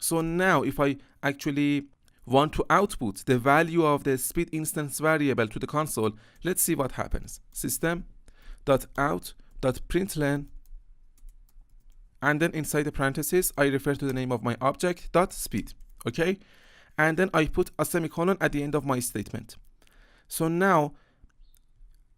So now if I actually want to output the value of the speed instance variable to the console, let's see what happens. System.out.println, and then inside the parentheses I refer to the name of my object .speed, okay? And then I put a semicolon at the end of my statement. So now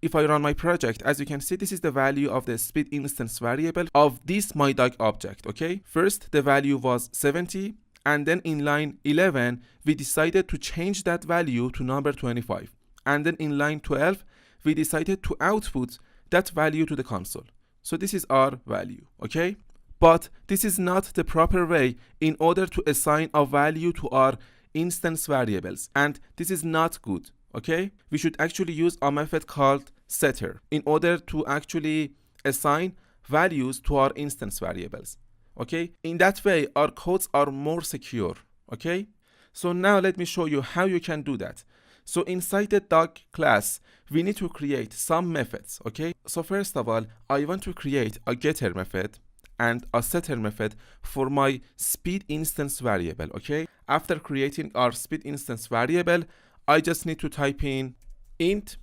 if I run my project, as you can see, this is the value of the speed instance variable of this my dog object, okay? First the value was 70, and then in line 11 we decided to change that value to number 25, and then in line 12 we decided to output that value to the console. So this is our value, okay? But this is not the proper way in order to assign a value to our instance variables, and this is not good, okay? We should actually use a method called setter in order to actually assign values to our instance variables, okay? In that way our codes are more secure, okay? So now let me show you how you can do that. So inside the dog class we need to create some methods, okay? So first of all I want to create a getter method and a setter method for my speed instance variable, okay? After creating our speed instance variable, I just need to type in int.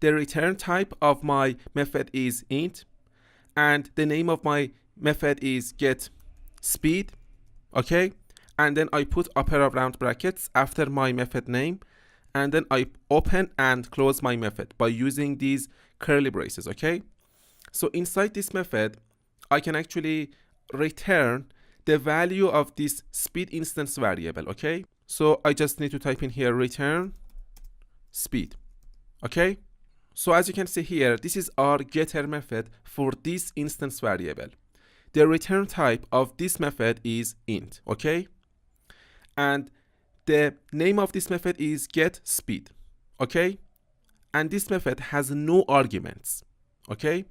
The return type of my method is int, and the name of my method is get speed, okay? And then I put a pair of round brackets after my method name, and then I open and close my method by using these curly braces, okay? So inside this method I can actually return the value of this speed instance variable, okay? So I just need to type in here return speed, okay? So as you can see here, this is our getter method for this instance variable. The return type of this method is int, okay? And the name of this method is get speed, okay? And this method has no arguments, okay?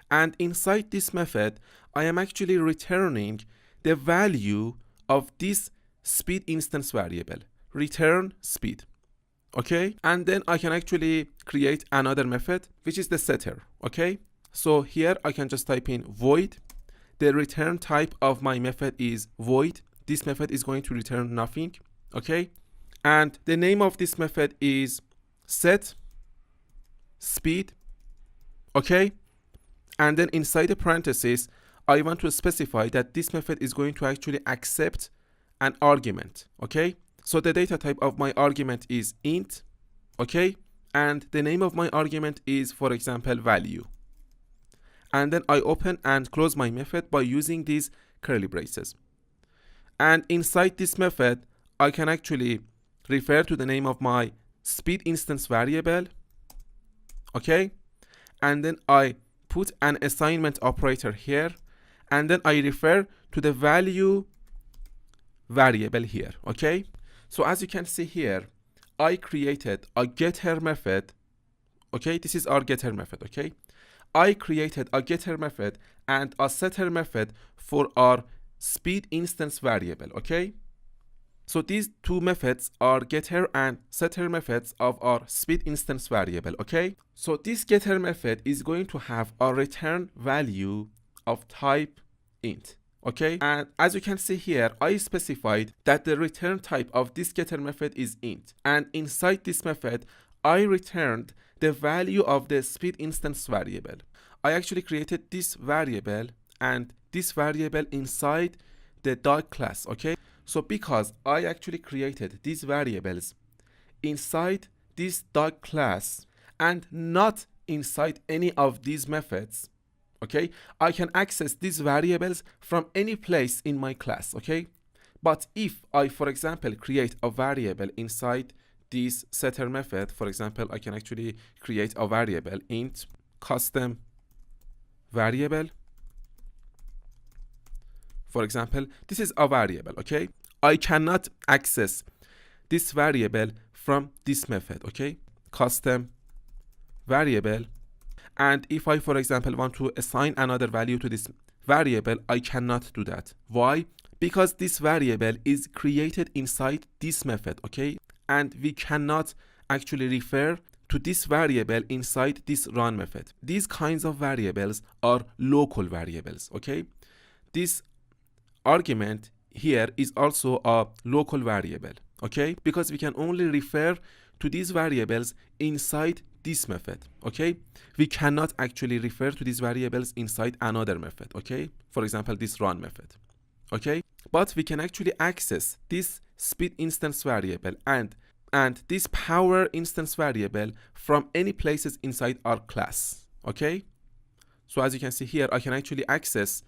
And inside this method I am actually returning the value of this speed instance variable, return speed, okay? And then I can actually create another method which is the setter, okay? So here I can just type in void. The return type of my method is void. This method is going to return nothing, okay? And the name of this method is set speed, okay? And then inside the parentheses I want to specify that this method is going to actually accept an argument, okay? So the data type of my argument is int, okay? And the name of my argument is, for example, value. And then I open and close my method by using these curly braces. And inside this method I can actually refer to the name of my speed instance variable, okay? And then I put an assignment operator here, and then I refer to the value variable here, okay? So as you can see here, I created a getter method, okay? This is our getter method, okay? I created a getter method and a setter method for our speed instance variable, okay? So these two methods are getter and setter methods of our speed instance variable, okay? So this getter method is going to have a return value of type int, okay? And as you can see here, I specified that the return type of this getter method is int. And inside this method, I returned the value of the speed instance variable. I actually created this variable and this variable inside the dog class, okay? So because I actually created these variables inside this dog class and not inside any of these methods, okay, I can access these variables from any place in my class, okay? But if I, for example, create a variable inside this setter method, for example, I can actually create a variable int custom variable. For example, this is a variable, okay? I cannot access this variable from this method, okay? Custom variable. And if I, for example, want to assign another value to this variable, I cannot do that. Why? Because this variable is created inside this method, okay? And we cannot actually refer to this variable inside this run method. These kinds of variables are local variables, okay? This argument here is also a local variable, okay? Because we can only refer to these variables inside this method, okay? We cannot actually refer to these variables inside another method, okay? For example, this run method, okay? But we can actually access this speed instance variable and this power instance variable from any places inside our class, okay? So as you can see here, I can actually access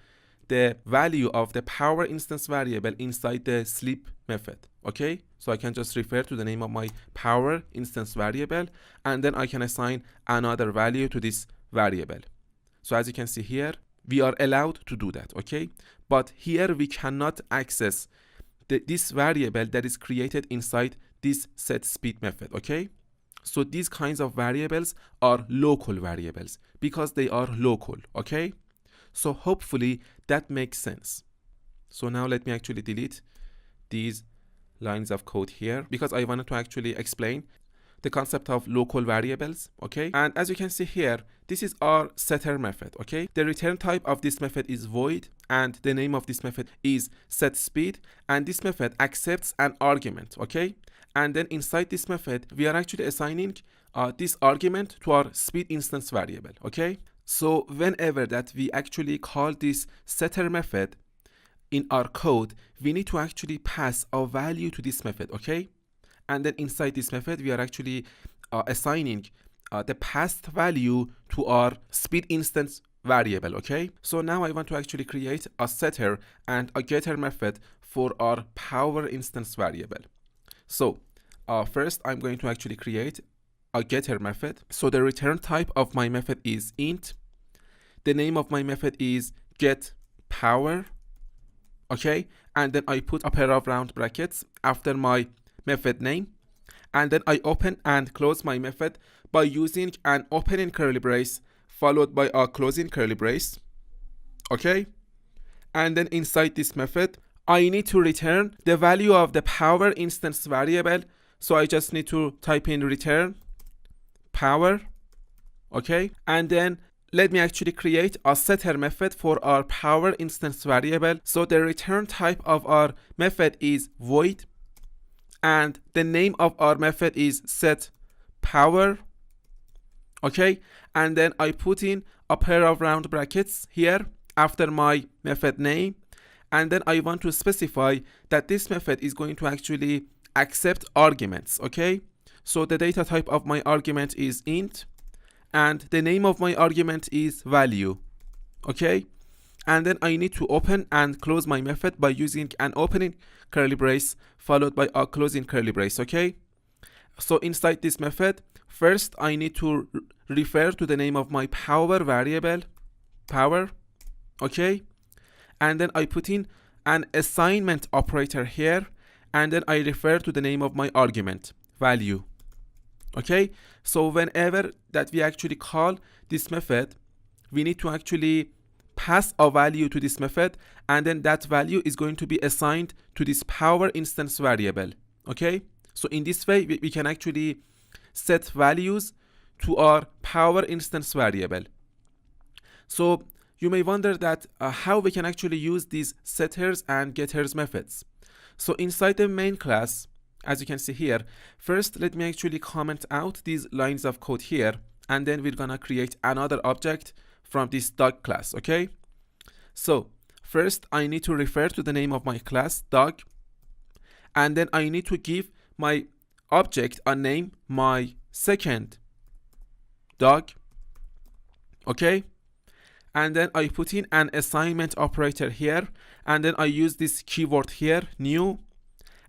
the value of the power instance variable inside the sleep method, okay? So I can just refer to the name of my power instance variable, and then I can assign another value to this variable. So as you can see here, we are allowed to do that, okay? But here we cannot access this variable that is created inside this set speed method, okay? So these kinds of variables are local variables because they are local, okay? So hopefully that makes sense. So now let me actually delete these lines of code here because I wanted to actually explain the concept of local variables, okay? And as you can see here, this is our setter method, okay? The return type of this method is void, and the name of this method is setSpeed, and this method accepts an argument, okay? And then inside this method, we are actually assigning this argument to our speed instance variable, okay? So whenever that we actually call this setter method in our code, we need to actually pass a value to this method, okay? And then inside this method, we are actually assigning the passed value to our speed instance variable, okay? So now I want to actually create a setter and a getter method for our power instance variable. So first I'm going to actually create a getter method. So the return type of my method is int. The name of my method is getPower, okay? And then I put a pair of round brackets after my method name, and then I open and close my method by using an opening curly brace followed by a closing curly brace, okay? And then inside this method I need to return the value of the power instance variable, so I just need to type in return power, okay? And then let me actually create a setter method for our power instance variable. So the return type of our method is void, and the name of our method is setPower, okay? And then I put in a pair of round brackets here after my method name, and then I want to specify that this method is going to actually accept arguments, okay? So the data type of my argument is int, and the name of my argument is value, okay? And then I need to open and close my method by using an opening curly brace followed by a closing curly brace, okay? So inside this method, first I need to refer to the name of my power variable, power, okay? And then I put in an assignment operator here, and then I refer to the name of my argument, value, okay? So whenever that we actually call this method, we need to actually pass a value to this method, and then that value is going to be assigned to this power instance variable, okay? So in this way we can actually set values to our power instance variable. So you may wonder that how we can actually use these setters and getters methods. So inside the main class, as you can see here, first let me actually comment out these lines of code here, and then we're gonna create another object from this dog class, okay? So first I need to refer to the name of my class, dog, and then I need to give my object a name, my second dog, okay? And then I put in an assignment operator here, and then I use this keyword here, new,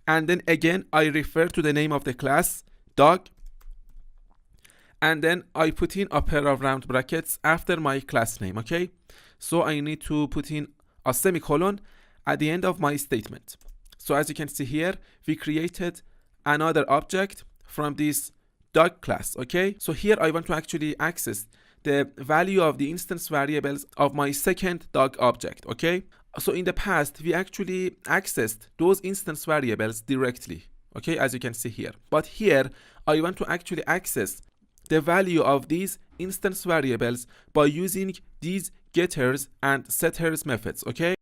and then again I refer to the name of the class, dog, and then I put in a pair of round brackets after my class name, okay? So I need to put in a semicolon at the end of my statement. So as you can see here, we created another object from this dog class, okay? So here I want to actually access the value of the instance variables of my second dog object, okay? So in the past, we actually accessed those instance variables directly, okay, as you can see here. But here, I want to actually access the value of these instance variables by using these getters and setters methods, okay?